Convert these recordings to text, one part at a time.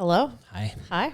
Hello. Hi. Hi.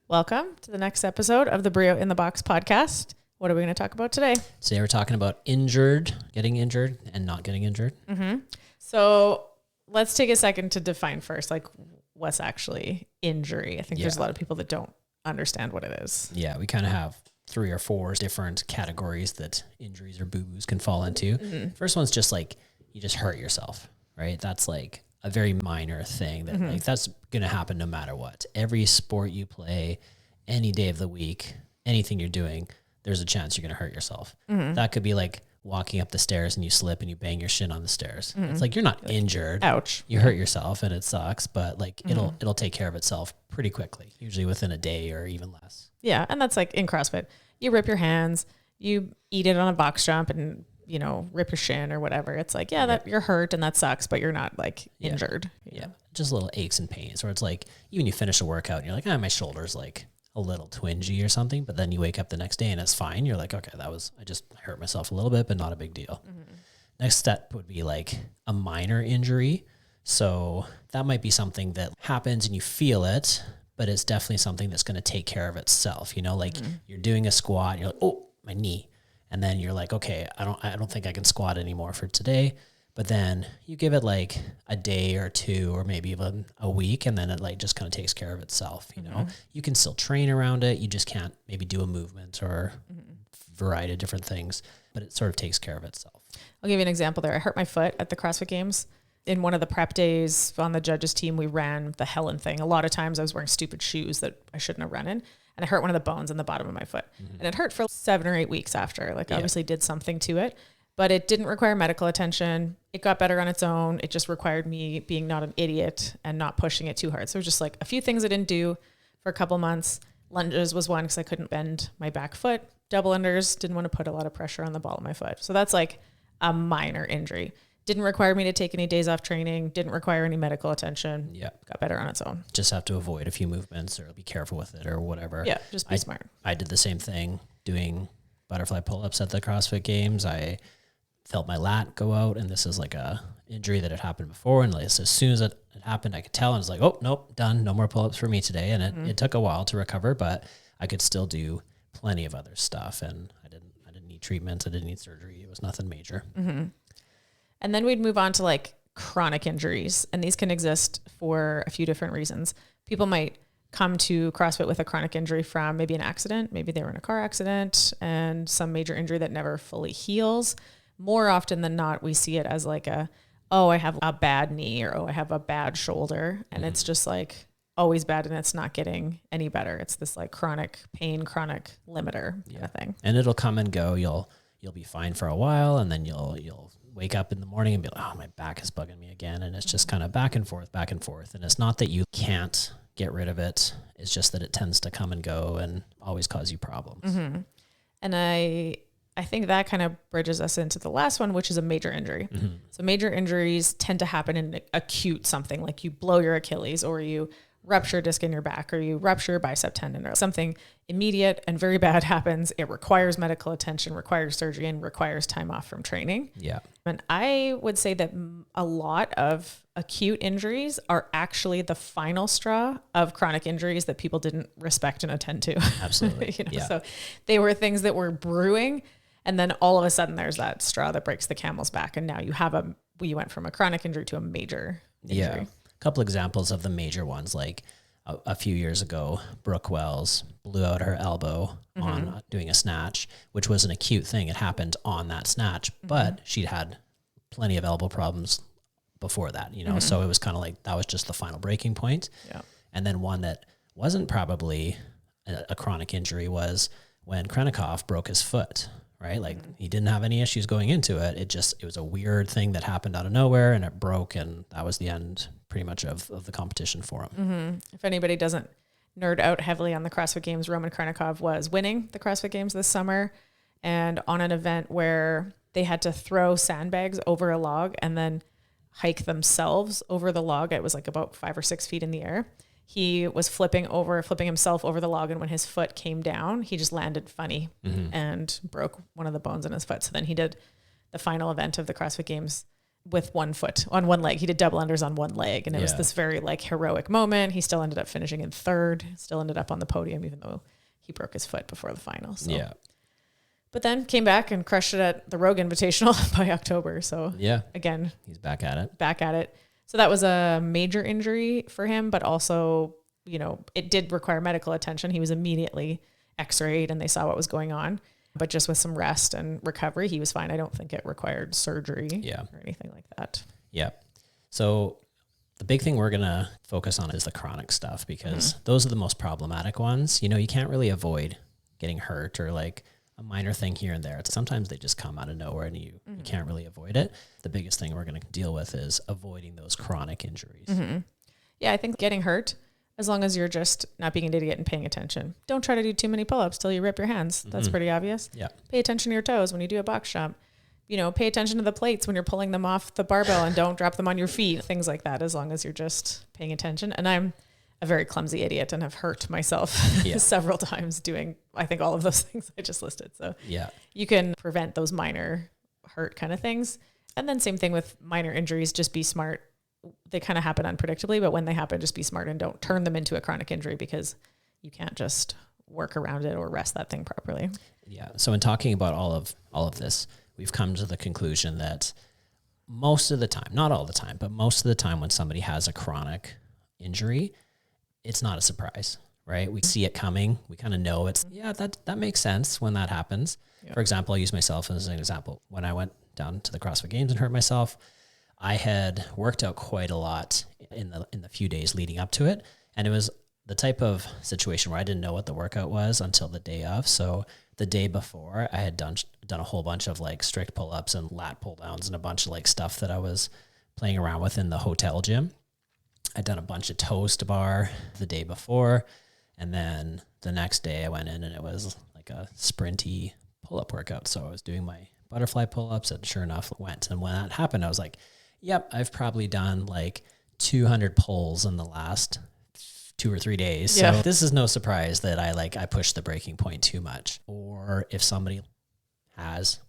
Welcome to the next episode of the BRIO in the Box podcast. What are we going to talk about today? Today we're talking about getting injured and not getting injured. Mm-hmm. So let's take a second to define first, like what's actually injury. I think there's a lot of people that don't understand what it is. Yeah, we kind of have 3 or 4 different categories that injuries or boo-boos can fall into. Mm-hmm. First one's just like you just hurt yourself, right? That's like a very minor thing that like that's going to happen no matter what. Every sport you play, any day of the week, anything you're doing, there's a chance you're going to hurt yourself. Mm-hmm. That could be like walking up the stairs and you slip and you bang your shin on the stairs. Mm-hmm. It's like you're not injured. Ouch. You hurt yourself and it sucks, but like it'll take care of itself pretty quickly, usually within a day or even less. Yeah, and that's like in CrossFit. You rip your hands, you eat it on a box jump and rip your shin or whatever. It's like, that you're hurt and that sucks, but you're not like injured. Yeah. Just little aches and pains, or it's like even you finish a workout and you're like, my shoulder's like a little twingy or something, but then you wake up the next day and it's fine. You're like, okay, I just hurt myself a little bit, but not a big deal. Mm-hmm. Next step would be like a minor injury. So that might be something that happens and you feel it, but it's definitely something that's going to take care of itself. Like you're doing a squat and you're like, oh, my knee. And then you're like, okay, I don't think I can squat anymore for today. But then you give it like a day or two, or maybe even a week, and then it like just kind of takes care of itself. You can still train around it. You just can't maybe do a movement or variety of different things, but it sort of takes care of itself. I'll give you an example there. I hurt my foot at the CrossFit Games. In one of the prep days on the judges team, we ran the Helen thing. A lot of times I was wearing stupid shoes that I shouldn't have run in. And I hurt one of the bones in the bottom of my foot. Mm-hmm. And it hurt for 7 or 8 weeks after. Obviously did something to it. But it didn't require medical attention. It got better on its own. It just required me being not an idiot and not pushing it too hard. So it was just like a few things I didn't do for a couple months. Lunges was one because I couldn't bend my back foot. Double unders, didn't want to put a lot of pressure on the ball of my foot. So that's like a minor injury. Didn't require me to take any days off training. Didn't require any medical attention. Yeah. Got better on its own. Just have to avoid a few movements or be careful with it or whatever. Yeah, just be smart. I did the same thing doing butterfly pull-ups at the CrossFit Games. I felt my lat go out, and this is like a injury that had happened before. And like, as soon as it happened, I could tell. And it's like, oh, nope, done. No more pull-ups for me today. And it took a while to recover, but I could still do plenty of other stuff. And I didn't need treatment. I didn't need surgery. It was nothing major. Mm-hmm. And then we'd move on to like chronic injuries. And these can exist for a few different reasons. People might come to CrossFit with a chronic injury from maybe an accident. Maybe they were in a car accident and some major injury that never fully heals. More often than not, we see it as like I have a bad knee, or I have a bad shoulder. And it's just like always bad and it's not getting any better. It's this like chronic pain, chronic limiter kind of thing. And it'll come and go. You'll be fine for a while, and then you'll wake up in the morning and be like, oh, my back is bugging me again. And it's just kind of back and forth. And it's not that you can't get rid of it. It's just that it tends to come and go and always cause you problems. Mm-hmm. And I think that kind of bridges us into the last one, which is a major injury. Mm-hmm. So major injuries tend to happen in acute something, like you blow your Achilles, or you rupture a disc in your back, or you rupture your bicep tendon, or something immediate and very bad happens. It requires medical attention, requires surgery, and requires time off from training. Yeah. And I would say that a lot of acute injuries are actually the final straw of chronic injuries that people didn't respect and attend to. Absolutely. So they were things that were brewing, and then all of a sudden there's that straw that breaks the camel's back. And now you went from a chronic injury to a major injury. Yeah. Couple examples of the major ones, like a few years ago, Brooke Wells blew out her elbow on doing a snatch, which was an acute thing. It happened on that snatch, but she'd had plenty of elbow problems before that, so it was kind of like that was just the final breaking point. Yeah. And then one that wasn't probably a chronic injury was when Krennikov broke his foot. Right? Like he didn't have any issues going into it. It was a weird thing that happened out of nowhere, and it broke, and that was the end pretty much of the competition for him. Mm-hmm. If anybody doesn't nerd out heavily on the CrossFit Games, Roman Krennikov was winning the CrossFit Games this summer, and on an event where they had to throw sandbags over a log and then hike themselves over the log. It was like about 5 or 6 feet in the air. He was flipping himself over the log, and when his foot came down, he just landed funny and broke one of the bones in his foot. So then he did the final event of the CrossFit Games with one foot on one leg. He did double unders on one leg. And it was this very like heroic moment. He still ended up finishing in third, still ended up on the podium, even though he broke his foot before the final. So. Yeah. But then came back and crushed it at the Rogue Invitational by October. So again, he's back at it. So that was a major injury for him, but also, you know, it did require medical attention. He was immediately x-rayed and they saw what was going on. But just with some rest and recovery, he was fine. I don't think it required surgery or anything like that. Yeah. So the big thing we're going to focus on is the chronic stuff, because those are the most problematic ones. You know, you can't really avoid getting hurt or like a minor thing here and there. Sometimes they just come out of nowhere and you can't really avoid it. The biggest thing we're going to deal with is avoiding those chronic injuries. Yeah, I think getting hurt, as long as you're just not being an idiot and paying attention. Don't try to do too many pull-ups till you rip your hands. That's pretty obvious. Yeah. Pay attention to your toes when you do a box jump. You know, pay attention to the plates when you're pulling them off the barbell and don't drop them on your feet. Things like that, as long as you're just paying attention. And I'm a very clumsy idiot and have hurt myself several times doing, I think, all of those things I just listed. So you can prevent those minor hurt kind of things. And then same thing with minor injuries, just be smart. They kind of happen unpredictably, but when they happen, just be smart and don't turn them into a chronic injury, because you can't just work around it or rest that thing properly. Yeah. So in talking about all of this, we've come to the conclusion that most of the time, not all the time, but most of the time when somebody has a chronic injury, it's not a surprise, right? We see it coming. We kind of know that makes sense when that happens. Yeah. For example, I'll use myself as an example. When I went down to the CrossFit Games and hurt myself, I had worked out quite a lot in the few days leading up to it. And it was the type of situation where I didn't know what the workout was until the day of. So the day before, I had done a whole bunch of like strict pull-ups and lat pull-downs and a bunch of like stuff that I was playing around with in the hotel gym. I'd done a bunch of toes to bar the day before. And then the next day I went in and it was like a sprinty pull-up workout. So I was doing my butterfly pull-ups and sure enough it went. And when that happened, I was like, yep, I've probably done like 200 pulls in the last 2 or 3 days. So this is no surprise that I pushed the breaking point too much. Or if somebody has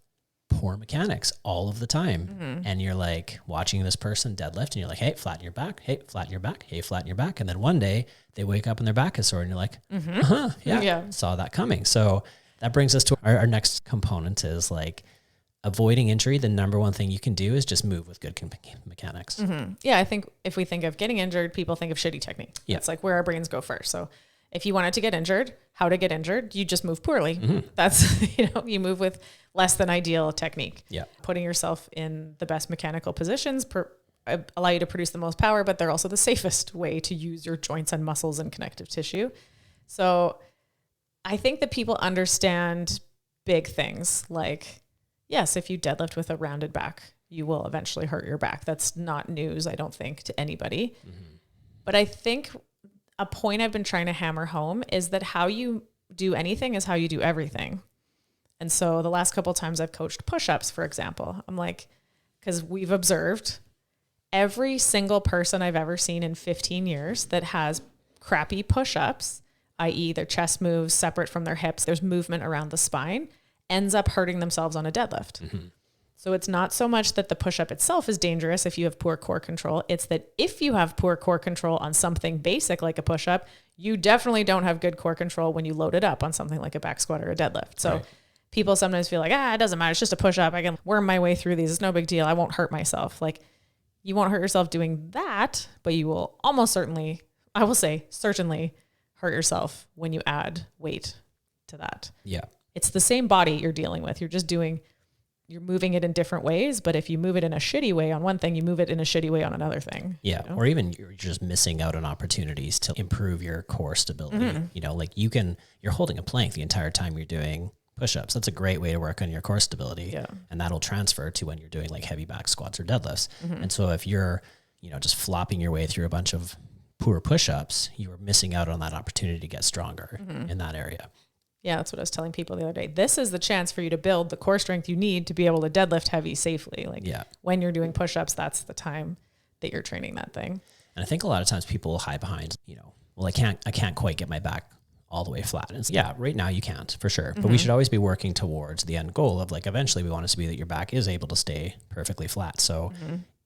poor mechanics all of the time and you're like watching this person deadlift and you're like, hey, flatten your back. Hey, flatten your back. Hey, flatten your back. And then one day they wake up and their back is sore and you're like, saw that coming. So that brings us to our next component is like, avoiding injury. The number one thing you can do is just move with good mechanics. Yeah, I think if we think of getting injured, people think of shitty technique. Yeah. It's like where our brains go first. So if you wanted to get injured, how to get injured, you just move poorly. That's, you move with less than ideal technique. Yeah. Putting yourself in the best mechanical positions allow you to produce the most power, but they're also the safest way to use your joints and muscles and connective tissue. So I think that people understand big things like, yes, if you deadlift with a rounded back, you will eventually hurt your back. That's not news, I don't think, to anybody. But I think a point I've been trying to hammer home is that how you do anything is how you do everything. And so the last couple of times I've coached push-ups, for example, I'm like, because we've observed every single person I've ever seen in 15 years that has crappy push-ups, i.e. their chest moves separate from their hips, there's movement around the spine, ends up hurting themselves on a deadlift. So it's not so much that the push-up itself is dangerous if you have poor core control. It's that if you have poor core control on something basic like a push-up, you definitely don't have good core control when you load it up on something like a back squat or a deadlift. So people sometimes feel like, it doesn't matter. It's just a push-up. I can worm my way through these. It's no big deal. I won't hurt myself. Like, you won't hurt yourself doing that, but you will almost certainly, I will say certainly, hurt yourself when you add weight to that. Yeah. It's the same body you're dealing with. You're moving it in different ways, but if you move it in a shitty way on one thing, you move it in a shitty way on another thing. Yeah. You know? Or even you're just missing out on opportunities to improve your core stability. Like you're holding a plank the entire time you're doing push-ups. That's a great way to work on your core stability. Yeah. And that'll transfer to when you're doing like heavy back squats or deadlifts. And so if you're, just flopping your way through a bunch of poor push-ups, you are missing out on that opportunity to get stronger in that area. Yeah, that's what I was telling people the other day. This is the chance for you to build the core strength you need to be able to deadlift heavy safely. When you're doing push-ups, that's the time that you're training that thing. And I think a lot of times people hide behind, well, I can't quite get my back all the way flat. And yeah, right now you can't for sure, but we should always be working towards the end goal of like, eventually we want it to be that your back is able to stay perfectly flat. So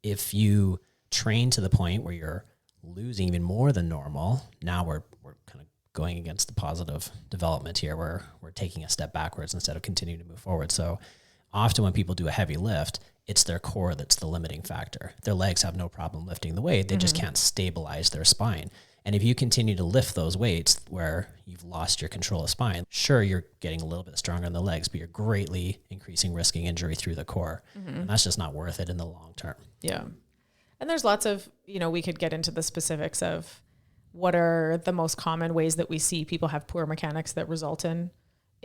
if you train to the point where you're losing even more than normal, now we're kind of going against the positive development here, where we're taking a step backwards instead of continuing to move forward. So often when people do a heavy lift, it's their core that's the limiting factor. Their legs have no problem lifting the weight. They just can't stabilize their spine. And if you continue to lift those weights where you've lost your control of spine, sure, you're getting a little bit stronger in the legs, but you're greatly increasing risking injury through the core. And that's just not worth it in the long term. Yeah. And there's lots of, we could get into the specifics of what are the most common ways that we see people have poor mechanics that result in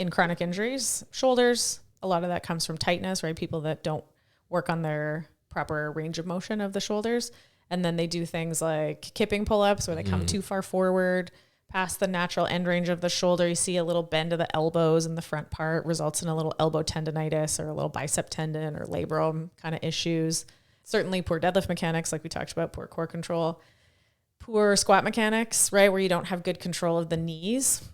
chronic injuries. Shoulders, a lot of that comes from tightness, right? People that don't work on their proper range of motion of the shoulders. And then they do things like kipping pull-ups where they come too far forward past the natural end range of the shoulder. You see a little bend of the elbows in the front part, results in a little elbow tendonitis or a little bicep tendon or labrum kind of issues. Certainly poor deadlift mechanics, like we talked about, poor core control, poor squat mechanics, right? Where you don't have good control of the knees,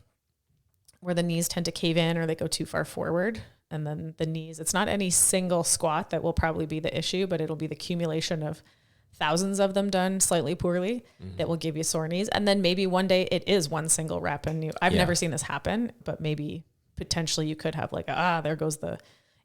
where the knees tend to cave in or they go too far forward. And then the knees, it's not any single squat that will probably be the issue, but it'll be the accumulation of thousands of them done slightly poorly that will give you sore knees. And then maybe one day it is one single rep. And I've never seen this happen, but maybe potentially you could have like, there goes the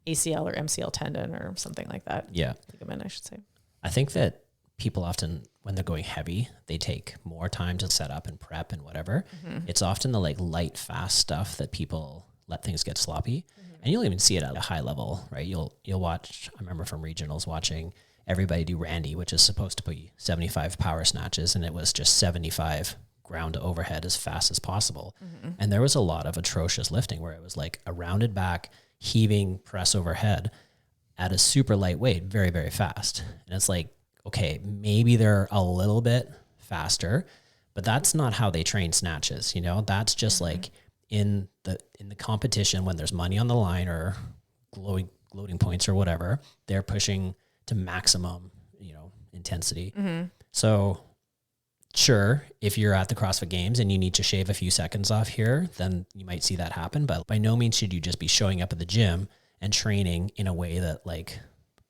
ACL or MCL tendon or something like that. Yeah. Ligament, I should say. I think that people often, when they're going heavy, they take more time to set up and prep and whatever. It's often the like light, fast stuff that people let things get sloppy. And you'll even see it at a high level, right? You'll watch, I remember from regionals watching everybody do Randy, which is supposed to be 75 power snatches. And it was just 75 ground to overhead as fast as possible. And there was a lot of atrocious lifting where it was like a rounded back, heaving press overhead at a super light weight, very, very fast. And it's like, okay, maybe they're a little bit faster, but that's not how they train snatches. That's just like in the competition when there's money on the line or gloating points or whatever, they're pushing to maximum, intensity. So sure, if you're at the CrossFit Games and you need to shave a few seconds off here, then you might see that happen. But by no means should you just be showing up at the gym and training in a way that like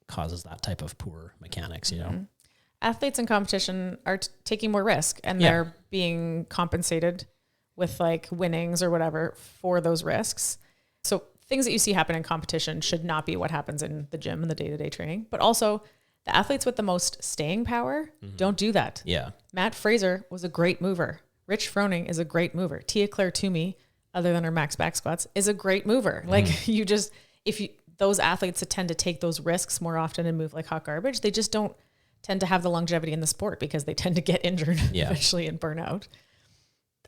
causes that type of poor mechanics, Athletes in competition are taking more risk and they're being compensated with like winnings or whatever for those risks. So things that you see happen in competition should not be what happens in the gym and the day-to-day training, but also the athletes with the most staying power don't do that. Yeah. Matt Fraser was a great mover. Rich Froning is a great mover. Tia Claire Toomey, other than her max back squats, is a great mover. Like those athletes that tend to take those risks more often and move like hot garbage, they just don't tend to have the longevity in the sport because they tend to get injured eventually and burn out.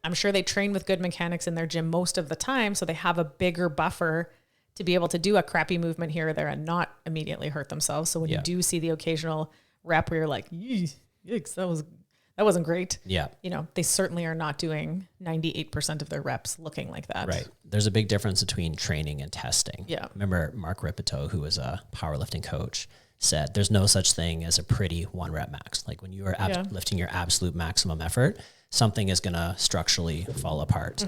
I'm sure they train with good mechanics in their gym most of the time, so they have a bigger buffer to be able to do a crappy movement here or there and not immediately hurt themselves. So when you do see the occasional rep where you're like, yikes, that wasn't great. Yeah. They certainly are not doing 98% of their reps looking like that. Right. There's a big difference between training and testing. Yeah. Remember Mark Ripito, who was a powerlifting coach, said there's no such thing as a pretty 1 rep max. Like when you are lifting your absolute maximum effort, something is going to structurally fall apart.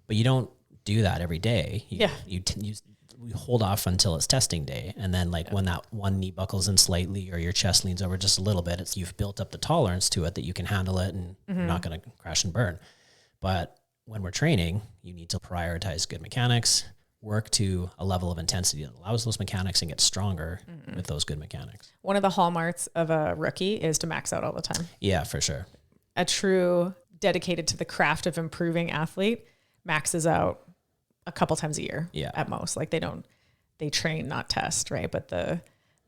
But you don't do that every day. You hold off until it's testing day. And then when that one knee buckles in slightly or your chest leans over just a little bit, you've built up the tolerance to it that you can handle it and you're not going to crash and burn. But when we're training, you need to prioritize good mechanics, work to a level of intensity that allows those mechanics and get stronger with those good mechanics. One of the hallmarks of a rookie is to max out all the time. Yeah, for sure. A true dedicated to the craft of improving athlete maxes out a couple times a year at most. Like they train, not test, right? But the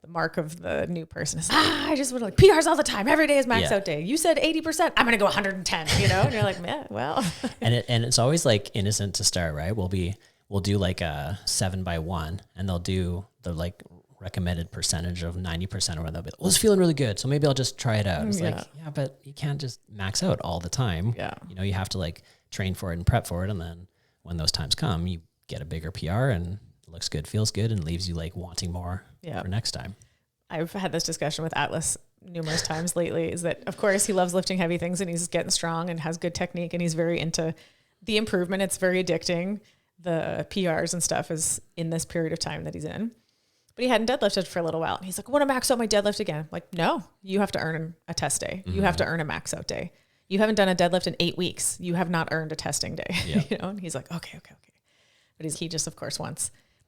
mark of the new person is, I just want to PRs all the time. Every day is max out day. You said 80%. I'm going to go 110, and you're like, yeah, well. and it's always like innocent to start, right? We'll do like a 7x1 and they'll do the like recommended percentage of 90% or whatever. They'll be like, well, it's feeling really good, so maybe I'll just try it out. It's like, but you can't just max out all the time. Yeah. You have to like train for it and prep for it. And then when those times come, you get a bigger PR and it looks good, feels good, and leaves you like wanting more for next time. I've had this discussion with Atlas numerous times lately, is that of course he loves lifting heavy things and he's getting strong and has good technique and he's very into the improvement, it's very addicting. The PRs and stuff is in this period of time that he's in. But he hadn't deadlifted for a little while. And he's like, I want to max out my deadlift again. I'm like, no, you have to earn a test day. You have to earn a max out day. You haven't done a deadlift in 8 weeks. You have not earned a testing day. Yeah. You know? And he's like, okay. But he just, of course,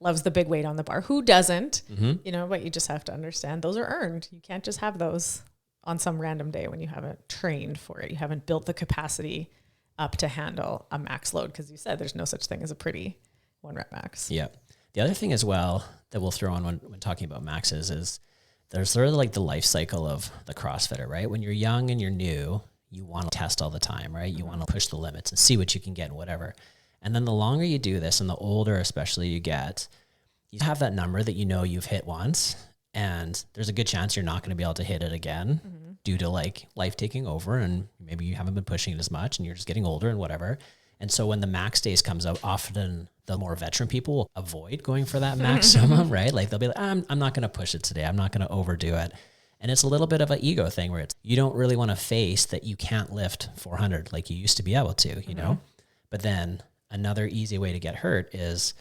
loves the big weight on the bar. Who doesn't? You know, but you just have to understand those are earned. You can't just have those on some random day when you haven't trained for it. You haven't built the capacity up to handle a max load. Because you said there's no such thing as a pretty 1 rep max. Yeah. The other thing as well that we'll throw on when talking about maxes is there's sort of like the life cycle of the CrossFitter, right? When you're young and you're new, you want to test all the time, right? You want to push the limits and see what you can get and whatever. And then the longer you do this and the older especially you get, you have that number that you know you've hit once, and there's a good chance you're not going to be able to hit it again due to like life taking over, and maybe you haven't been pushing it as much and you're just getting older and whatever. And so when the max days comes up, often the more veteran people will avoid going for that maximum, right? Like they'll be like, I'm not going to push it today. I'm not going to overdo it. And it's a little bit of an ego thing where you don't really want to face that you can't lift 400 like you used to be able to, you know? But then another easy way to get hurt is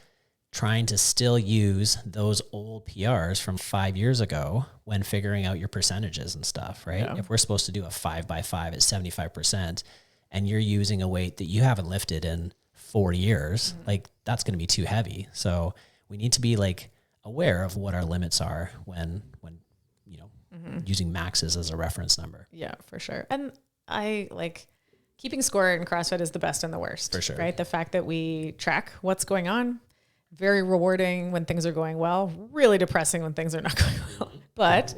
trying to still use those old PRs from 5 years ago when figuring out your percentages and stuff, right? Yeah. If we're supposed to do a 5x5 at 75%, and you're using a weight that you haven't lifted in 4 years, like that's going to be too heavy. So we need to be like aware of what our limits are when you know, using maxes as a reference number. Yeah, for sure. And I like keeping score in CrossFit is the best and the worst, for sure. Right? The fact that we track what's going on, very rewarding when things are going well, really depressing when things are not going well. But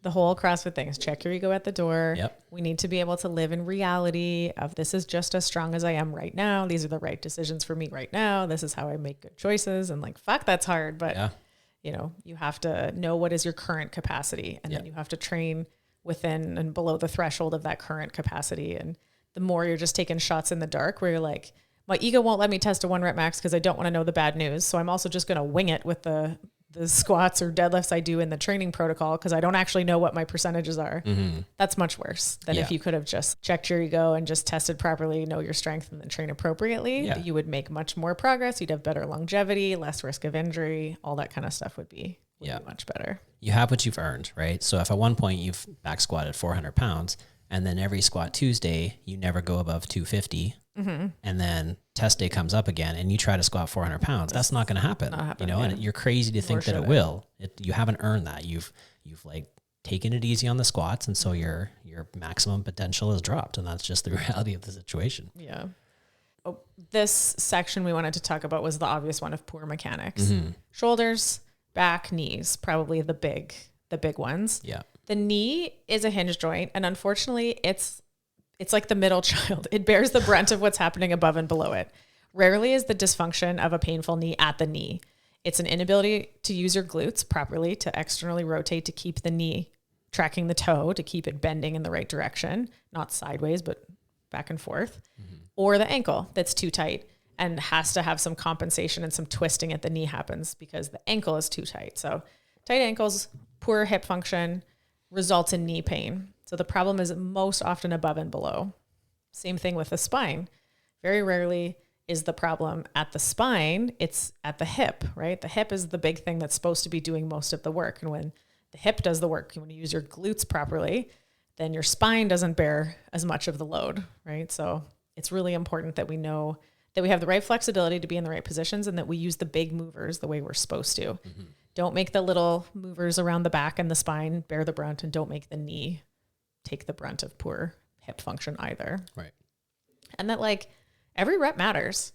the whole CrossFit thing is check your ego at the door. Yep. We need to be able to live in reality of this is just as strong as I am right now. These are the right decisions for me right now. This is how I make good choices. And like, fuck, that's hard. But, you know, you have to know what is your current capacity. And then you have to train within and below the threshold of that current capacity. And the more you're just taking shots in the dark where you're like, my ego won't let me test a 1 rep max because I don't want to know the bad news. So I'm also just going to wing it with the squats or deadlifts I do in the training protocol because I don't actually know what my percentages are. That's much worse than if you could have just checked your ego and just tested properly, know your strength, and then train appropriately. Yeah. You would make much more progress. You'd have better longevity, less risk of injury. All that kind of stuff would be much better. You have what you've earned, right? So if at one point you've back squatted 400 pounds and then every squat Tuesday, you never go above 250, and then test day comes up again and you try to squat 400 pounds, that's not going to happen. You know, and you're crazy to think that it will. You haven't earned that. You've like taken it easy on the squats, and so your maximum potential is dropped, and that's just the reality of the situation. Yeah. Oh, this section we wanted to talk about was the obvious one of poor mechanics. Shoulders, back, knees, probably the big ones. Yeah. The knee is a hinge joint, and unfortunately it's like the middle child. It bears the brunt of what's happening above and below it. Rarely is the dysfunction of a painful knee at the knee. It's an inability to use your glutes properly to externally rotate to keep the knee tracking the toe, to keep it bending in the right direction, not sideways, but back and forth, or the ankle that's too tight and has to have some compensation and some twisting at the knee happens because the ankle is too tight. So tight ankles, poor hip function results in knee pain. So the problem is most often above and below. Same thing with the spine. Very rarely is the problem at the spine. It's at the hip, right? The hip is the big thing that's supposed to be doing most of the work. And when the hip does the work, when you use your glutes properly, then your spine doesn't bear as much of the load, right? So it's really important that we know that we have the right flexibility to be in the right positions and that we use the big movers the way we're supposed to. Don't make the little movers around the back and the spine bear the brunt, and don't make the knee take the brunt of poor hip function either. Right. And that like every rep matters,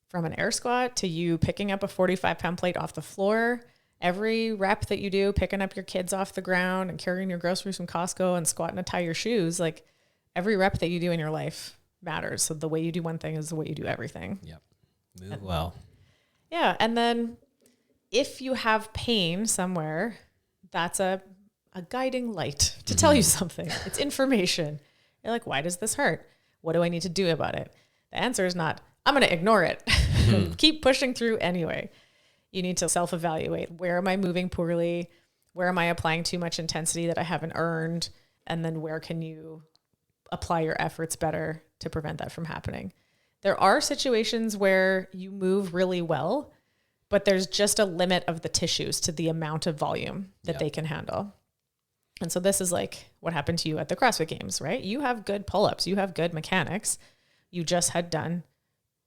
from an air squat to you picking up a 45-pound plate off the floor. Every rep that you do, picking up your kids off the ground and carrying your groceries from Costco and squatting to tie your shoes, like every rep that you do in your life matters. So the way you do one thing is the way you do everything. Yep. Move well. Yeah. And then if you have pain somewhere, that's a guiding light to tell you something. It's information. You're like, why does this hurt? What do I need to do about it? The answer is not, I'm going to ignore it. Keep pushing through anyway. You need to self-evaluate. Where am I moving poorly? Where am I applying too much intensity that I haven't earned? And then where can you apply your efforts better to prevent that from happening? There are situations where you move really well, but there's just a limit of the tissues to the amount of volume that they can handle. And so this is like what happened to you at the CrossFit Games, right? You have good pull-ups, you have good mechanics. You just had done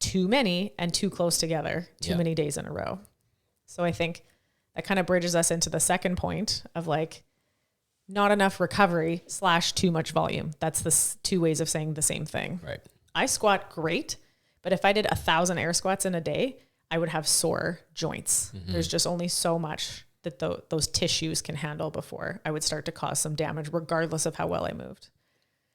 too many and too close together, too many days in a row. So I think that kind of bridges us into the second point of like not enough recovery / too much volume. That's the two ways of saying the same thing. Right. I squat great, but if I did 1,000 air squats in a day, I would have sore joints. There's just only so much that those tissues can handle before I would start to cause some damage, regardless of how well I moved.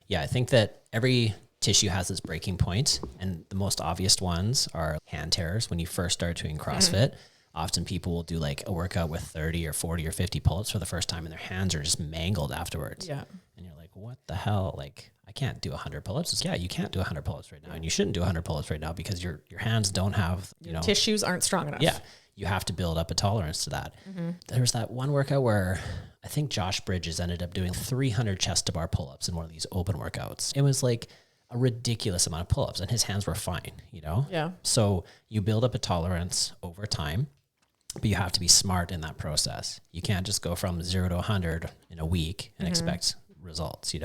Yeah, I think that every tissue has its breaking point, and the most obvious ones are hand tears. When you first start doing CrossFit, often people will do like a workout with 30 or 40 or 50 pull-ups for the first time, and their hands are just mangled afterwards. Yeah. And you're like, what the hell? Like, I can't do 100 pull-ups. Yeah, you can't do 100 pull-ups right now, and you shouldn't do 100 pull-ups right now because your hands don't have, tissues aren't strong enough. Yeah. You have to build up a tolerance to that. There was that one workout where I think Josh Bridges ended up doing 300 chest to bar pull-ups in one of these open workouts. It was like a ridiculous amount of pull-ups, and his hands were fine, Yeah. So you build up a tolerance over time, but you have to be smart in that process. You can't just go from 0 to 100 in a week and expect results,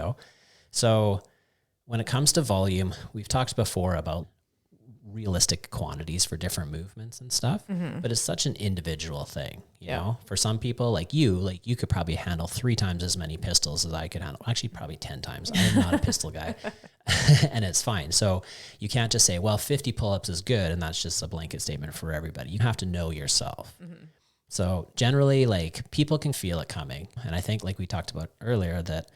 So when it comes to volume, we've talked before about realistic quantities for different movements and stuff, but it's such an individual thing, you know. For some people like you could probably handle 3 times as many pistols as I could handle. Actually, probably 10 times. I'm not a pistol guy, and it's fine. So you can't just say, well, 50 pull-ups is good, and that's just a blanket statement for everybody. You have to know yourself. So generally, like, people can feel it coming, and I think, like we talked about earlier, that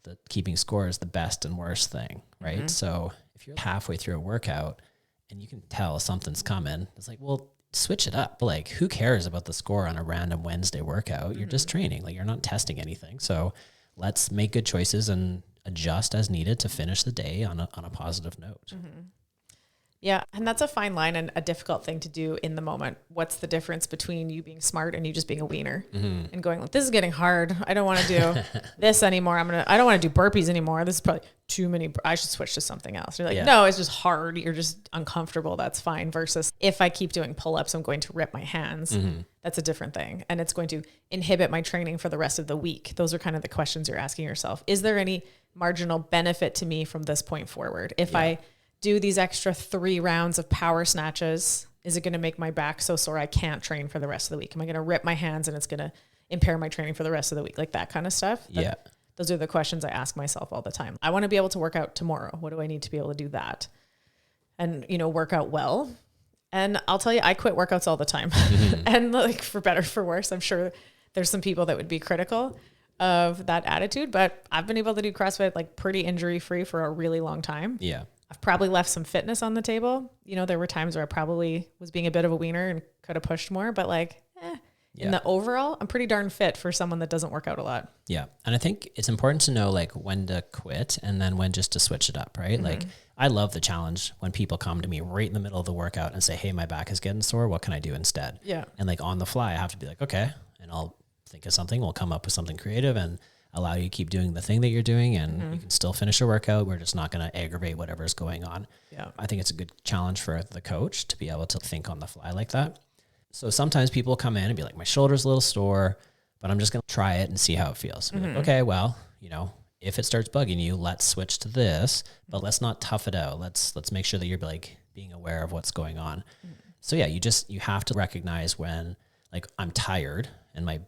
the keeping score is the best and worst thing, right? So if you're halfway through a workout and you can tell something's coming, it's like, well, switch it up. Like, who cares about the score on a random Wednesday workout? You're just training. Like, you're not testing anything. So let's make good choices and adjust as needed to finish the day on a positive note. Yeah. And that's a fine line and a difficult thing to do in the moment. What's the difference between you being smart and you just being a wiener and going like, this is getting hard. I don't want to do this anymore. I don't want to do burpees anymore. This is probably too many. I should switch to something else. You're like, no, it's just hard. You're just uncomfortable. That's fine. Versus if I keep doing pull-ups, I'm going to rip my hands. That's a different thing. And it's going to inhibit my training for the rest of the week. Those are kind of the questions you're asking yourself. Is there any marginal benefit to me from this point forward? If I do these extra 3 rounds of power snatches, is it going to make my back so sore I can't train for the rest of the week? Am I going to rip my hands and it's going to impair my training for the rest of the week? Like that kind of stuff. Those are the questions I ask myself all the time. I want to be able to work out tomorrow. What do I need to be able to do that? And, work out well. And I'll tell you, I quit workouts all the time. And like, for better, for worse, I'm sure there's some people that would be critical of that attitude, but I've been able to do CrossFit like pretty injury free for a really long time. Yeah. I've probably left some fitness on the table. There were times where I probably was being a bit of a wiener and could have pushed more, but like, in the overall, I'm pretty darn fit for someone that doesn't work out a lot. Yeah. And I think it's important to know like when to quit and then when just to switch it up, right? Like, I love the challenge when people come to me right in the middle of the workout and say, hey, my back is getting sore. What can I do instead? Yeah. And like on the fly, I have to be like, okay. And I'll think of something. We'll come up with something creative and allow you to keep doing the thing that you're doing, and you can still finish a workout. We're just not going to aggravate whatever's going on. Yeah. I think it's a good challenge for the coach to be able to think on the fly like that. So sometimes people come in and be like, my shoulder's a little sore, but I'm just going to try it and see how it feels. Like, okay, well, if it starts bugging you, let's switch to this, but let's not tough it out. Let's make sure that you're like being aware of what's going on. So yeah, you have to recognize when like I'm tired and my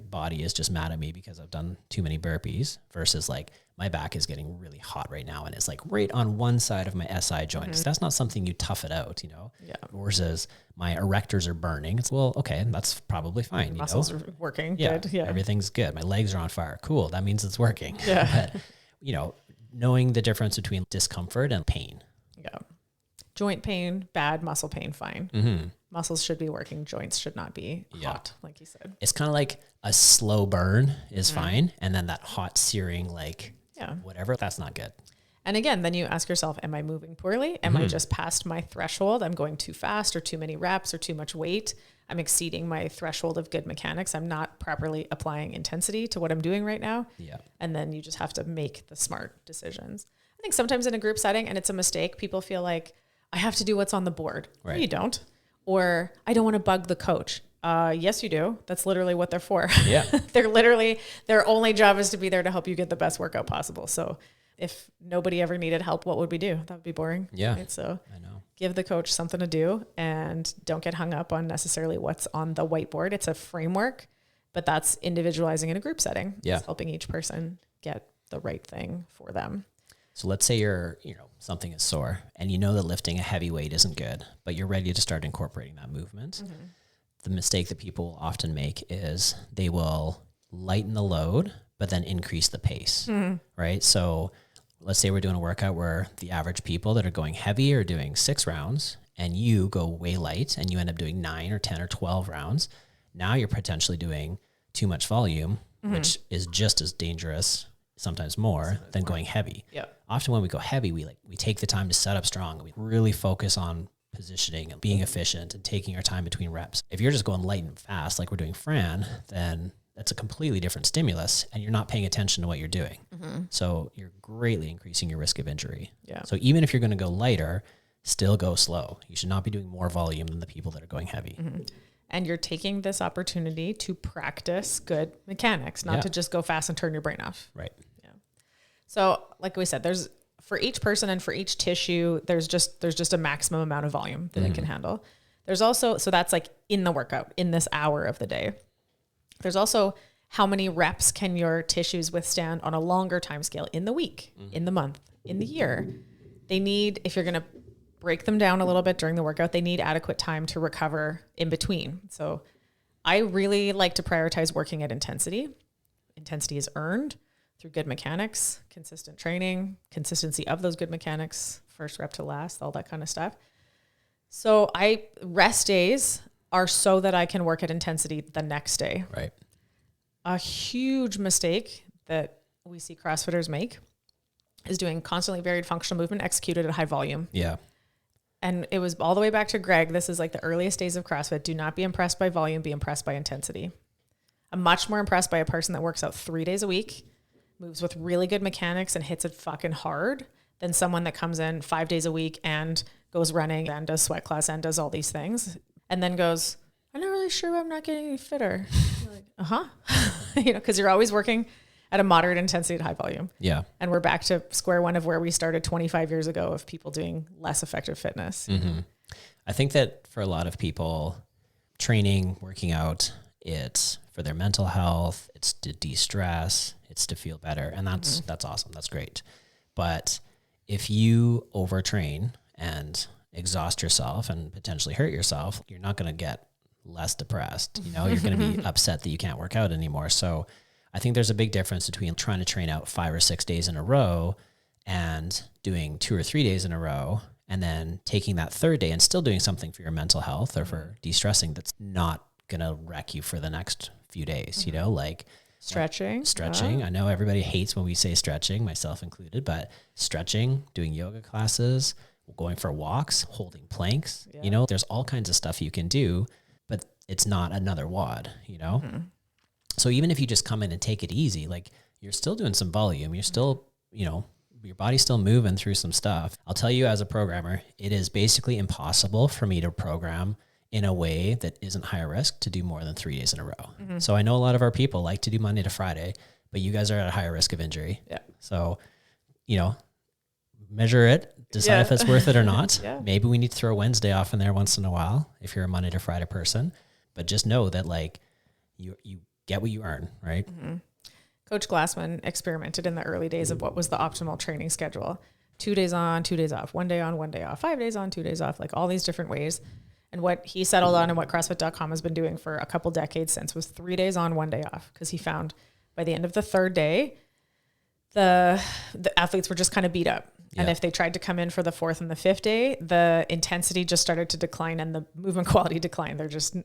body is just mad at me because I've done too many burpees versus like my back is getting really hot right now and it's like right on one side of my SI joint. So that's not something you tough it out, Yeah. Versus my erectors are burning. It's well, okay, that's probably fine. Muscles are working. Yeah, good. Yeah. Everything's good. My legs are on fire. Cool. That means it's working. Yeah. But knowing the difference between discomfort and pain. Yeah. Joint pain, bad. Muscle pain, fine. Muscles should be working. Joints should not be hot, like you said. It's kind of like a slow burn is fine. And then that hot searing, like whatever, that's not good. And again, then you ask yourself, am I moving poorly? Am I just past my threshold? I'm going too fast or too many reps or too much weight. I'm exceeding my threshold of good mechanics. I'm not properly applying intensity to what I'm doing right now. Yeah. And then you just have to make the smart decisions. I think sometimes in a group setting, and it's a mistake, people feel like, I have to do what's on the board. Right. No, you don't. Or I don't want to bug the coach. Yes, you do. That's literally what they're for. Yeah. Their only job is to be there to help you get the best workout possible. So if nobody ever needed help, what would we do? That would be boring. Yeah. Right? So I know. give the coach something to do and don't get hung up on necessarily what's on the whiteboard. It's a framework, but that's individualizing in a group setting. Yeah. It's helping each person get the right thing for them. So let's say something is sore and you know that lifting a heavy weight isn't good, but you're ready to start incorporating that movement. Mm-hmm. The mistake that people often make is they will lighten the load, but then increase the pace, right? So let's say we're doing a workout where the average people that are going heavy are doing 6 rounds and you go way light and you end up doing 9 or 10 or 12 rounds. Now you're potentially doing too much volume, which is just as dangerous, sometimes more, than going heavy. Yep. Often when we go heavy, we take the time to set up strong and we really focus on positioning and being efficient and taking our time between reps. If you're just going light and fast, like we're doing Fran, then that's a completely different stimulus and you're not paying attention to what you're doing. Mm-hmm. So you're greatly increasing your risk of injury. Yeah. So even if you're going to go lighter, still go slow. You should not be doing more volume than the people that are going heavy. Mm-hmm. And you're taking this opportunity to practice good mechanics, not to just go fast and turn your brain off. Right. Yeah. So like we said, there's for each person and for each tissue, there's just a maximum amount of volume that it can handle. There's also, so that's like in the workout, in this hour of the day. There's also how many reps can your tissues withstand on a longer time scale in the week, in the month, in the year. They need, if you're going to break them down a little bit during the workout, they need adequate time to recover in between. So I really like to prioritize working at intensity. Intensity is earned through good mechanics, consistent training, consistency of those good mechanics, first rep to last, all that kind of stuff. So rest days are so that I can work at intensity the next day. Right. A huge mistake that we see CrossFitters make is doing constantly varied functional movement executed at high volume. Yeah. And it was all the way back to Greg. This is like the earliest days of CrossFit. Do not be impressed by volume, be impressed by intensity. I'm much more impressed by a person that works out 3 days a week, moves with really good mechanics and hits it fucking hard than someone that comes in 5 days a week and goes running and does sweat class and does all these things and then goes, I'm not really sure I'm not getting any fitter. You're like, because you're always working at a moderate intensity at high volume. Yeah. And we're back to square one of where we started 25 years ago of people doing less effective fitness. Mm-hmm. I think that for a lot of people, training, working out, it's for their mental health, it's to de-stress, it's to feel better. And that's awesome. That's great. But if you overtrain and exhaust yourself and potentially hurt yourself, you're not going to get less depressed. You're going to be upset that you can't work out anymore. So I think there's a big difference between trying to train out 5 or 6 days in a row and doing 2 or 3 days in a row and then taking that third day and still doing something for your mental health or for de-stressing that's not going to wreck you for the next few days, like stretching. I know everybody hates when we say stretching, myself included, but stretching, doing yoga classes, going for walks, holding planks, there's all kinds of stuff you can do, but it's not another WOD, So even if you just come in and take it easy, like you're still doing some volume, you're still, your body's still moving through some stuff. I'll tell you as a programmer, it is basically impossible for me to program in a way that isn't higher risk to do more than 3 days in a row. Mm-hmm. So I know a lot of our people like to do Monday to Friday, but you guys are at a higher risk of injury. Yeah. So, measure it, decide if it's worth it or not. Yeah. Maybe we need to throw Wednesday off in there once in a while if you're a Monday to Friday person, but just know that like you get what you earn, right? Mm-hmm. Coach Glassman experimented in the early days of what was the optimal training schedule. 2 days on, 2 days off, 1 day on, 1 day off, 5 days on, 2 days off, like all these different ways. And what he settled on and what CrossFit.com has been doing for a couple decades since was 3 days on, 1 day off. Because he found by the end of the third day, the athletes were just kind of beat up. Yeah. And if they tried to come in for the fourth and the fifth day, the intensity just started to decline and the movement quality declined. They're just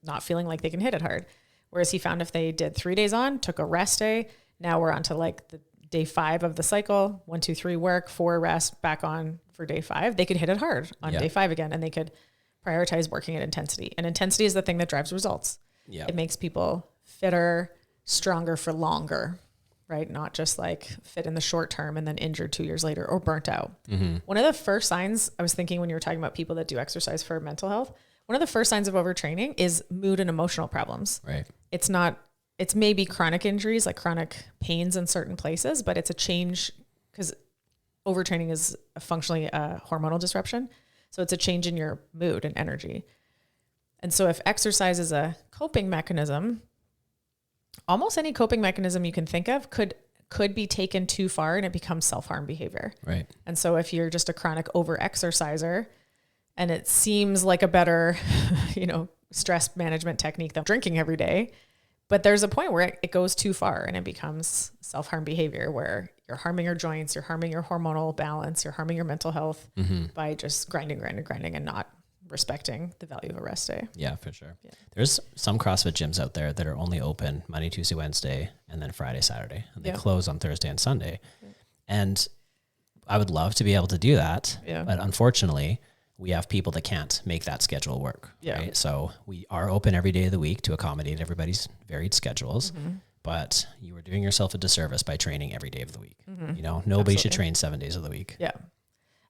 not feeling like they can hit it hard. Whereas he found if they did 3 days on, took a rest day, now we're on to like the day 5 of the cycle, 1, 2, 3 work, 4 rest, back on for day 5, they could hit it hard on day 5 again. And they could prioritize working at intensity. And intensity is the thing that drives results. Yeah. It makes people fitter, stronger for longer. right? Not just like fit in the short term and then injured 2 years later or burnt out. Mm-hmm. One of the first signs I was thinking when you were talking about people that do exercise for mental health, one of the first signs of overtraining is mood and emotional problems. Right. It's maybe chronic injuries, like chronic pains in certain places, but it's a change because overtraining is functionally a hormonal disruption. So it's a change in your mood and energy. And so if exercise is a coping mechanism, almost any coping mechanism you can think of could be taken too far and it becomes self-harm behavior. Right. And so if you're just a chronic over-exerciser and it seems like a better, stress management technique than drinking every day, but there's a point where it goes too far and it becomes self-harm behavior where you're harming your joints, you're harming your hormonal balance, you're harming your mental health by just grinding and not respecting the value of a rest day. Yeah, for sure. Yeah. There's some CrossFit gyms out there that are only open Monday, Tuesday, Wednesday, and then Friday, Saturday. And they close on Thursday and Sunday. Yeah. And I would love to be able to do that. Yeah. But unfortunately, we have people that can't make that schedule work. Yeah. Right? So we are open every day of the week to accommodate everybody's varied schedules. Mm-hmm. But you are doing yourself a disservice by training every day of the week. Mm-hmm. Nobody should train 7 days of the week. Yeah.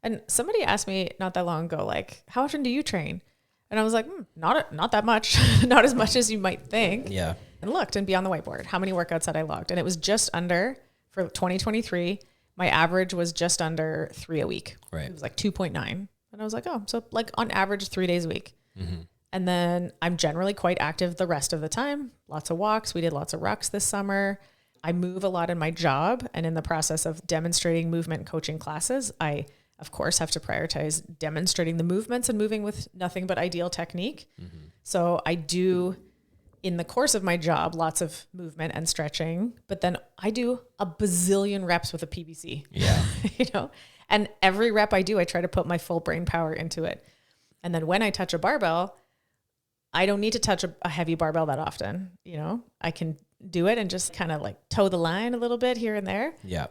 And somebody asked me not that long ago, like, how often do you train? And I was like, not that much, not as much as you might think. Yeah. And looked and be on the whiteboard, how many workouts had I logged? And it was just under, for 2023, my average was just under 3 a week. Right. It was like 2.9. And I was like, oh, so like on average 3 days a week. Mm-hmm. And then I'm generally quite active the rest of the time. Lots of walks. We did lots of rucks this summer. I move a lot in my job. And in the process of demonstrating movement and coaching classes, I of course, have to prioritize demonstrating the movements and moving with nothing but ideal technique. Mm-hmm. So I do, in the course of my job, lots of movement and stretching, but then I do a bazillion reps with a PVC. Yeah. And every rep I do, I try to put my full brain power into it. And then when I touch a barbell, I don't need to touch a heavy barbell that often. I can do it and just kind of like toe the line a little bit here and there. Yeah.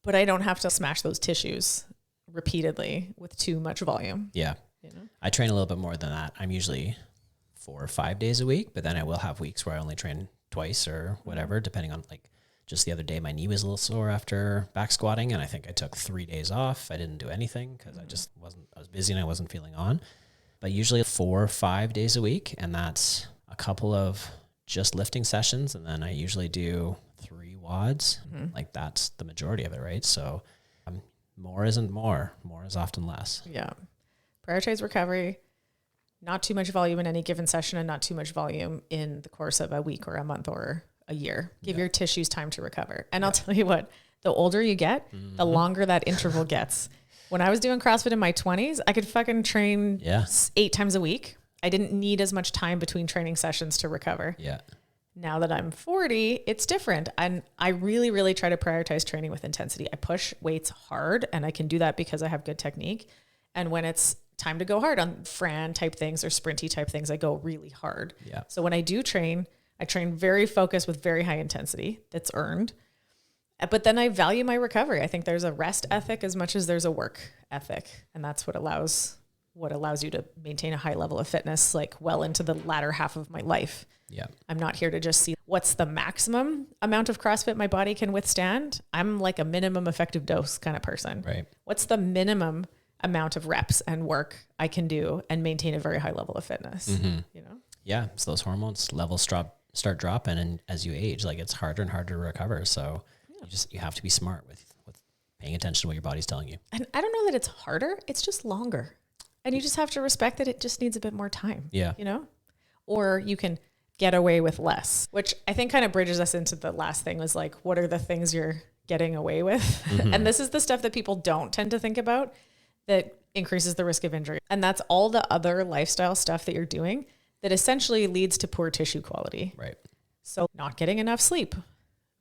But I don't have to smash those tissues repeatedly with too much volume. Yeah. I train a little bit more than that. I'm usually 4 or 5 days a week, but then I will have weeks where I only train twice or whatever, depending on like just the other day, my knee was a little sore after back squatting. And I think I took 3 days off. I didn't do anything because I was busy and I wasn't feeling on, but usually 4 or 5 days a week. And that's a couple of just lifting sessions. And then I usually do 3 WODs. Like that's the majority of it. Right. So more isn't more. More is often less. Yeah. Prioritize recovery, not too much volume in any given session and not too much volume in the course of a week or a month or a year. Give your tissues time to recover. And I'll tell you what, the older you get, the longer that interval gets. When I was doing CrossFit in my 20s, I could fucking train 8 times a week. I didn't need as much time between training sessions to recover. Yeah. Now that I'm 40, it's different. And I really, really try to prioritize training with intensity. I push weights hard and I can do that because I have good technique. And when it's time to go hard on Fran type things or sprinty type things, I go really hard. Yeah. So when I do train, I train very focused with very high intensity that's earned. But then I value my recovery. I think there's a rest ethic as much as there's a work ethic. And that's what allows you to maintain a high level of fitness, like well into the latter half of my life. Yeah. I'm not here to just see what's the maximum amount of CrossFit my body can withstand. I'm like a minimum effective dose kind of person. Right. What's the minimum amount of reps and work I can do and maintain a very high level of fitness? Mm-hmm. Yeah. So those hormones levels start dropping. And as you age, like it's harder and harder to recover. So you have to be smart with paying attention to what your body's telling you. And I don't know that it's harder. It's just longer. And you just have to respect that it just needs a bit more time. Yeah. Or you can get away with less, which I think kind of bridges us into the last thing was like, what are the things you're getting away with? Mm-hmm. And this is the stuff that people don't tend to think about that increases the risk of injury. And that's all the other lifestyle stuff that you're doing that essentially leads to poor tissue quality. Right. So not getting enough sleep,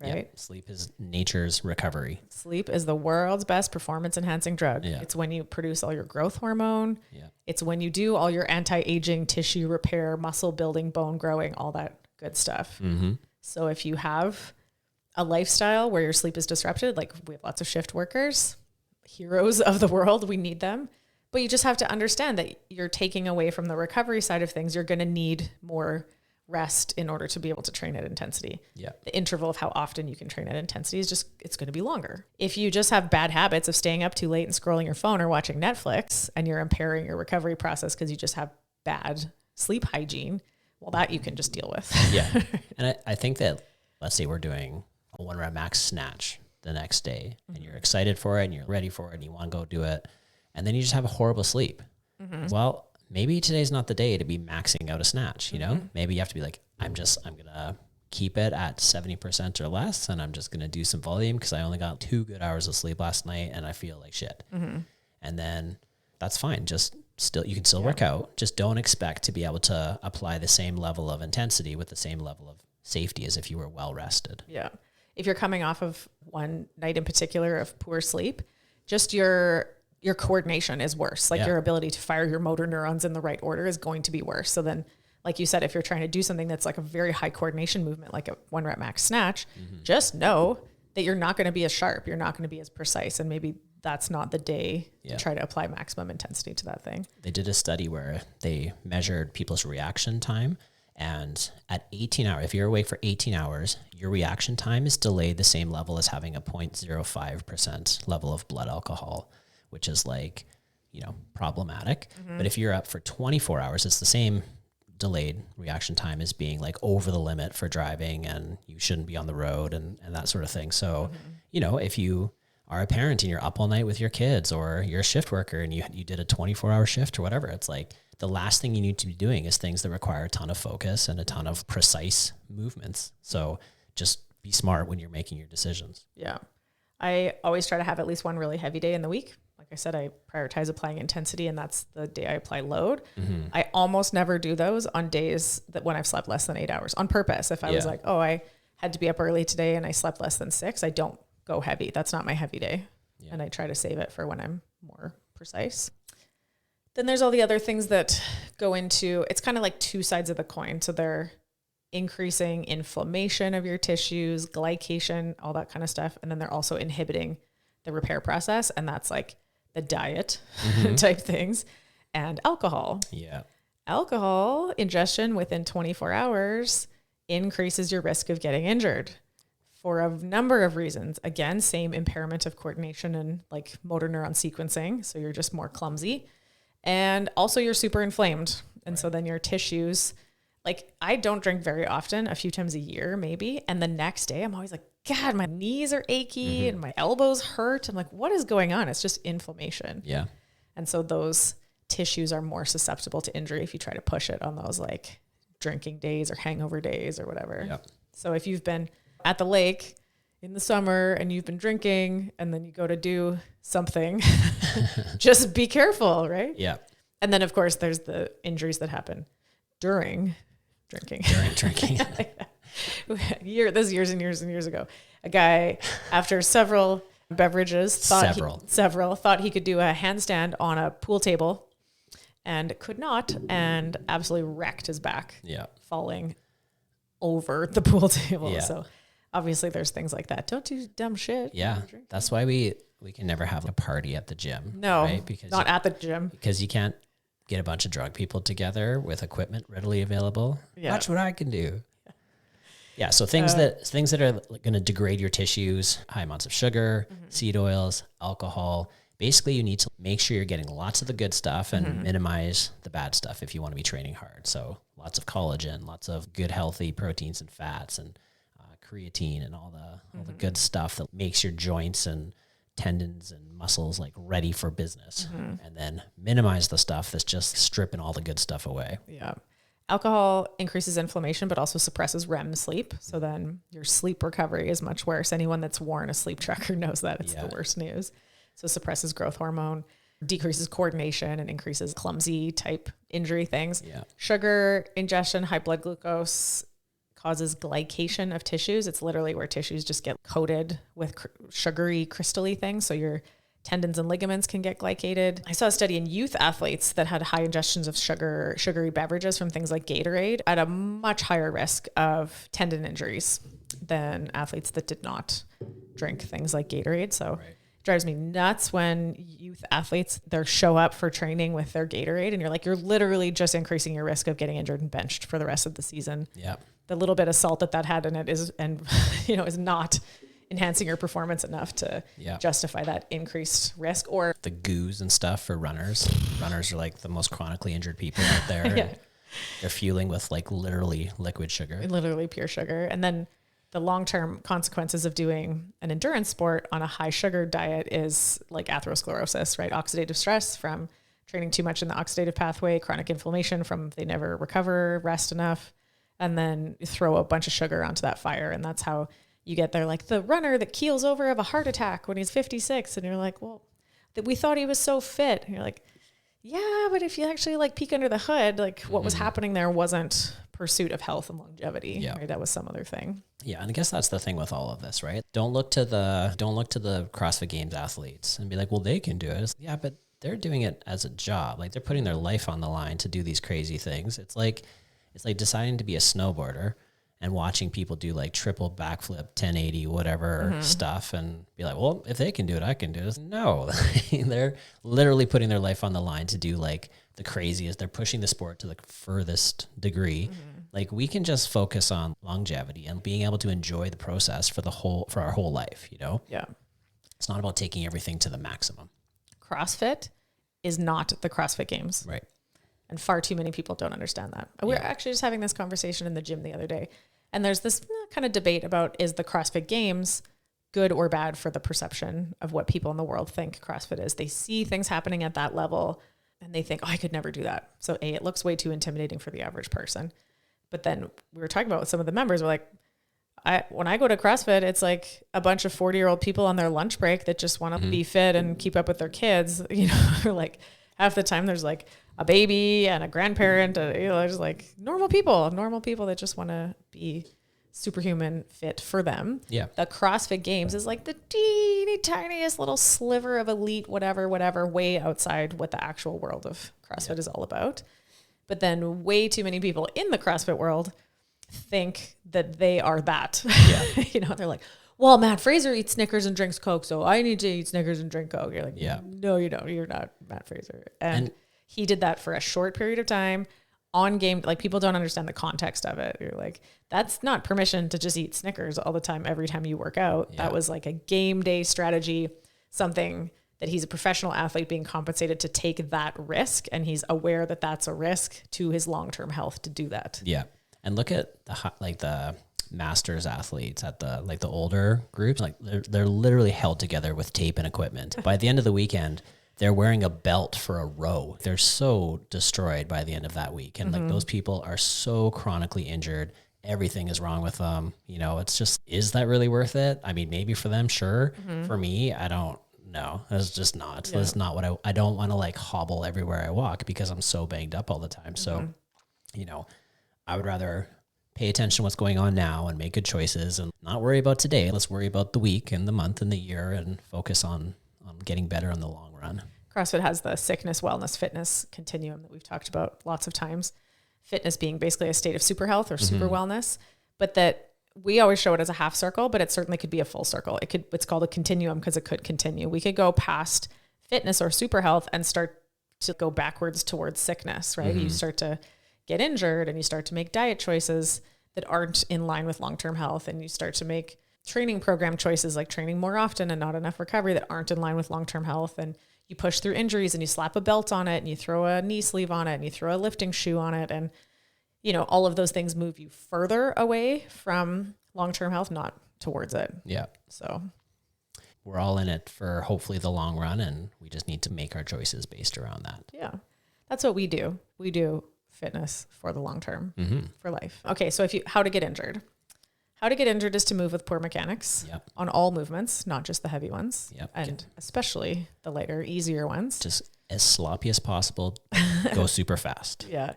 right? Yep. Sleep is nature's recovery. Sleep is the world's best performance enhancing drug. Yeah. It's when you produce all your growth hormone. Yeah. It's when you do all your anti-aging, tissue repair, muscle building, bone growing, all that good stuff. Mm-hmm. So if you have a lifestyle where your sleep is disrupted, like we have lots of shift workers, heroes of the world, we need them. But you just have to understand that you're taking away from the recovery side of things. You're going to need more rest in order to be able to train at intensity. Yeah. The interval of how often you can train at intensity is just, it's going to be longer. If you just have bad habits of staying up too late and scrolling your phone or watching Netflix, and you're impairing your recovery process because you just have bad sleep hygiene, well, that you can just deal with. Yeah. And I think that, let's say we're doing a 1 rep max snatch the next day, and you're excited for it and you're ready for it and you want to go do it, and then you just have a horrible sleep. Well, maybe today's not the day to be maxing out a snatch, you know? Maybe you have to be like, I'm going to keep it at 70% or less, and I'm just going to do some volume because I only got 2 good hours of sleep last night and I feel like shit. And then that's fine. You can still work out. Just don't expect to be able to apply the same level of intensity with the same level of safety as if you were well rested. Yeah. If you're coming off of one night in particular of poor sleep, just your coordination is worse. Like your ability to fire your motor neurons in the right order is going to be worse. So then, like you said, if you're trying to do something that's like a very high coordination movement, like a 1 rep max snatch, just know that you're not going to be as sharp. You're not going to be as precise. And maybe that's not the day to try to apply maximum intensity to that thing. They did a study where they measured people's reaction time, and at 18 hours, if you're awake for 18 hours, your reaction time is delayed the same level as having a 0.05% level of blood alcohol, which is like, problematic. But if you're up for 24 hours, it's the same delayed reaction time as being like over the limit for driving, and you shouldn't be on the road and that sort of thing. So, if you are a parent and you're up all night with your kids, or you're a shift worker and you did a 24-hour shift or whatever, it's like the last thing you need to be doing is things that require a ton of focus and a ton of precise movements. So just be smart when you're making your decisions. Yeah. I always try to have at least one really heavy day in the week. Like I said, I prioritize applying intensity, and that's the day I apply load. I almost never do those on days that when I've slept less than 8 hours on purpose. If I was like, oh, I had to be up early today and I slept less than 6, I don't go heavy. That's not my heavy day. And I try to save it for when I'm more precise. Then there's all the other things that go into, it's kind of like two sides of the coin. So they're increasing inflammation of your tissues, glycation, all that kind of stuff. And then they're also inhibiting the repair process. And that's like the diet type things, and alcohol. Yeah. Alcohol ingestion within 24 hours increases your risk of getting injured for a number of reasons. Again, same impairment of coordination and like motor neuron sequencing. So you're just more clumsy. And also you're super inflamed. And so then your tissues, like I don't drink very often, a few times a year maybe. And the next day I'm always like, God, my knees are achy and my elbows hurt. I'm like, what is going on? It's just inflammation. Yeah. And so those tissues are more susceptible to injury if you try to push it on those like drinking days or hangover days or whatever. Yep. So if you've been at the lake in the summer and you've been drinking and then you go to do something, just be careful, right? Yeah. And then of course there's the injuries that happen during drinking. This is years and years and years ago. A guy, after several beverages, thought he could do a handstand on a pool table and could not, and absolutely wrecked his back. Yeah. Falling over the pool table. Yeah. So obviously there's things like that. Don't do dumb shit. Yeah. That's why we can never have a party at the gym. No, right? Because not at the gym. Because you can't get a bunch of drug people together with equipment readily available. Yeah. Watch what I can do. Yeah. So things that are going to degrade your tissues, high amounts of sugar, seed oils, alcohol. Basically, you need to make sure you're getting lots of the good stuff and minimize the bad stuff if you want to be training hard. So lots of collagen, lots of good, healthy proteins and fats, and creatine, and all the good stuff that makes your joints and tendons and muscles like ready for business. And then minimize the stuff that's just stripping all the good stuff away. Yeah. Alcohol increases inflammation, but also suppresses REM sleep. So then your sleep recovery is much worse. Anyone that's worn a sleep tracker knows that it's the worst news. So suppresses growth hormone, decreases coordination, and increases clumsy type injury things. Yeah. Sugar ingestion, high blood glucose causes glycation of tissues. It's literally where tissues just get coated with sugary, crystally things. So your tendons and ligaments can get glycated. I saw a study in youth athletes that had high ingestions of sugary beverages from things like Gatorade at a much higher risk of tendon injuries than athletes that did not drink things like Gatorade. So Drives me nuts when youth athletes, they show up for training with their Gatorade and you're like, you're literally just increasing your risk of getting injured and benched for the rest of the season. Yeah. The little bit of salt that had in it is not enhancing your performance enough to justify that increased risk. Or the goos and stuff for runners. Runners are like the most chronically injured people out there. Yeah. They're fueling with like literally liquid sugar. Literally pure sugar. And then the long-term consequences of doing an endurance sport on a high sugar diet is like atherosclerosis, right? Oxidative stress from training too much in the oxidative pathway, chronic inflammation from they never recover, rest enough, and then throw a bunch of sugar onto that fire. And that's how you get there. Like the runner that keels over of a heart attack when he's 56. And you're like, well, we thought he was so fit. And you're like, yeah, but if you actually like peek under the hood, like what was happening there wasn't pursuit of health and longevity. Yeah. Right? That was some other thing. Yeah. And I guess that's the thing with all of this, right? Don't look to the CrossFit Games athletes and be like, well, they can do it. Yeah, but they're doing it as a job. Like they're putting their life on the line to do these crazy things. It's like deciding to be a snowboarder and watching people do like triple backflip, 1080, whatever stuff, and be like, well, if they can do it, I can do it. No, they're literally putting their life on the line to do like the craziest. They're pushing the sport to the furthest degree. Like we can just focus on longevity and being able to enjoy the process for our whole life, you know? Yeah. It's not about taking everything to the maximum. CrossFit is not the CrossFit Games. Right. And far too many people don't understand that. We were actually just having this conversation in the gym the other day. And there's this kind of debate about, is the CrossFit Games good or bad for the perception of what people in the world think CrossFit is? They see things happening at that level and they think, oh, I could never do that. So it looks way too intimidating for the average person. But then we were talking about with some of the members, we're like, when I go to CrossFit, it's like a bunch of 40-year-old people on their lunch break that just want to be fit and keep up with their kids. You know, or like half the time there's like a baby and a grandparent, just like normal people that just want to be superhuman fit for them. Yeah. The CrossFit Games is like the teeny tiniest little sliver of elite, whatever, way outside what the actual world of CrossFit is all about. But then way too many people in the CrossFit world think that they are that. Yeah. They're like, well, Matt Fraser eats Snickers and drinks Coke, so I need to eat Snickers and drink Coke. You're like, no, you don't. You're not Matt Fraser. And he did that for a short period of time on game. Like people don't understand the context of it. You're like, that's not permission to just eat Snickers all the time, every time you work out. Yeah. That was like a game day strategy, something that he's a professional athlete being compensated to take that risk. And he's aware that that's a risk to his long-term health to do that. Yeah. And look at the masters athletes at the older groups, like they're literally held together with tape and equipment. By the end of the weekend, they're wearing a belt for a row. They're so destroyed by the end of that week. And like those people are so chronically injured. Everything is wrong with them. It's just, is that really worth it? I mean, maybe for them, sure. For me, I don't know. It's just not. Yeah. That's not what I don't want to like hobble everywhere I walk because I'm so banged up all the time. So, I would rather pay attention to what's going on now and make good choices and not worry about today. Let's worry about the week and the month and the year and focus on getting better in the long run. CrossFit has the sickness, wellness, fitness continuum that we've talked about lots of times. Fitness being basically a state of super health or super wellness, but that we always show it as a half circle, but it certainly could be a full circle. It's called a continuum because it could continue. We could go past fitness or super health and start to go backwards towards sickness, right? You start to get injured and you start to make diet choices that aren't in line with long-term health. And you start to make training program choices like training more often and not enough recovery that aren't in line with long-term health. And you push through injuries and you slap a belt on it and you throw a knee sleeve on it and you throw a lifting shoe on it. And, all of those things move you further away from long-term health, not towards it. Yeah. So we're all in it for hopefully the long run and we just need to make our choices based around that. Yeah. That's what we do. We do fitness for the long term, for life. Okay. So how to get injured. How to get injured is to move with poor mechanics on all movements, not just the heavy ones, and especially the lighter, easier ones. Just as sloppy as possible, go super fast. Yeah.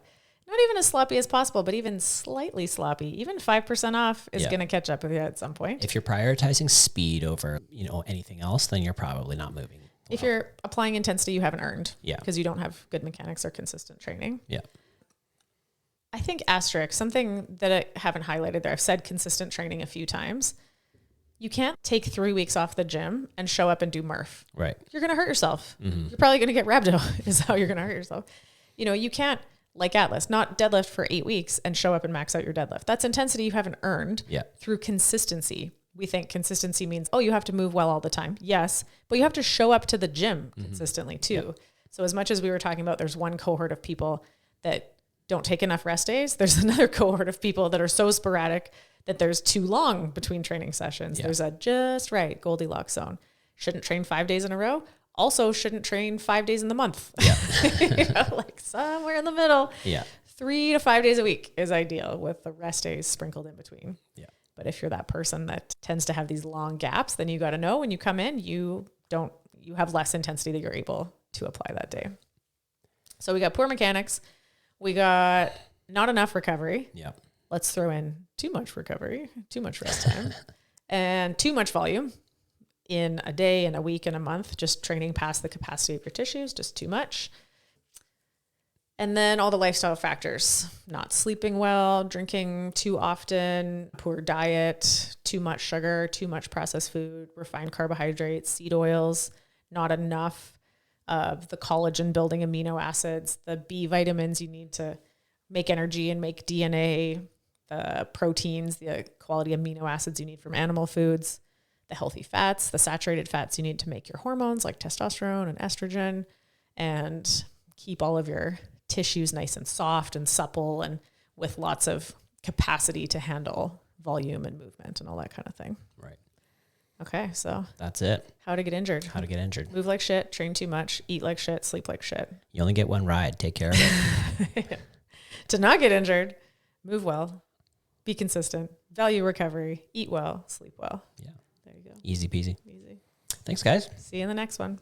Not even as sloppy as possible, but even slightly sloppy. Even 5% off is going to catch up with you at some point. If you're prioritizing speed over, anything else, then you're probably not moving. If you're applying intensity you haven't earned, Yeah. because you don't have good mechanics or consistent training. Yeah. I think asterisk, something that I haven't highlighted there, I've said consistent training a few times. You can't take 3 weeks off the gym and show up and do Murph. Right. You're going to hurt yourself. You're probably going to get rhabdo is how you're going to hurt yourself. You know, you can't, like Atlas, not deadlift for 8 weeks and show up and max out your deadlift. That's intensity you haven't earned through consistency. We think consistency means, oh, you have to move well all the time. Yes, but you have to show up to the gym consistently too. So as much as we were talking about, there's one cohort of people that don't take enough rest days. There's another cohort of people that are so sporadic that there's too long between training sessions. There's a just right Goldilocks zone. Shouldn't train 5 days in a row. Also shouldn't train 5 days in the month. You know, like somewhere in the middle. 3 to 5 days a week is ideal with the rest days sprinkled in between. But if you're that person that tends to have these long gaps, then you got to know when you come in, you have less intensity that you're able to apply that day. So we got poor mechanics. We got not enough recovery. Let's throw in too much recovery, too much rest time, and too much volume in a day, in a week, in a month, just training past the capacity of your tissues, just too much. And then all the lifestyle factors, not sleeping well, drinking too often, poor diet, too much sugar, too much processed food, refined carbohydrates, seed oils, not enough of the collagen building amino acids, the B vitamins you need to make energy and make DNA, the proteins, the quality amino acids you need from animal foods, the healthy fats, the saturated fats you need to make your hormones like testosterone and estrogen, and keep all of your tissues nice and soft and supple and with lots of capacity to handle volume and movement and all that kind of thing. Right. Okay, so that's it. How to get injured. How to get injured. Move like shit, train too much, eat like shit, sleep like shit. You only get one ride. Take care of it. To not get injured, move well, be consistent, value recovery, eat well, sleep well. Yeah. There you go. Easy peasy. Easy. Thanks, guys. See you in the next one.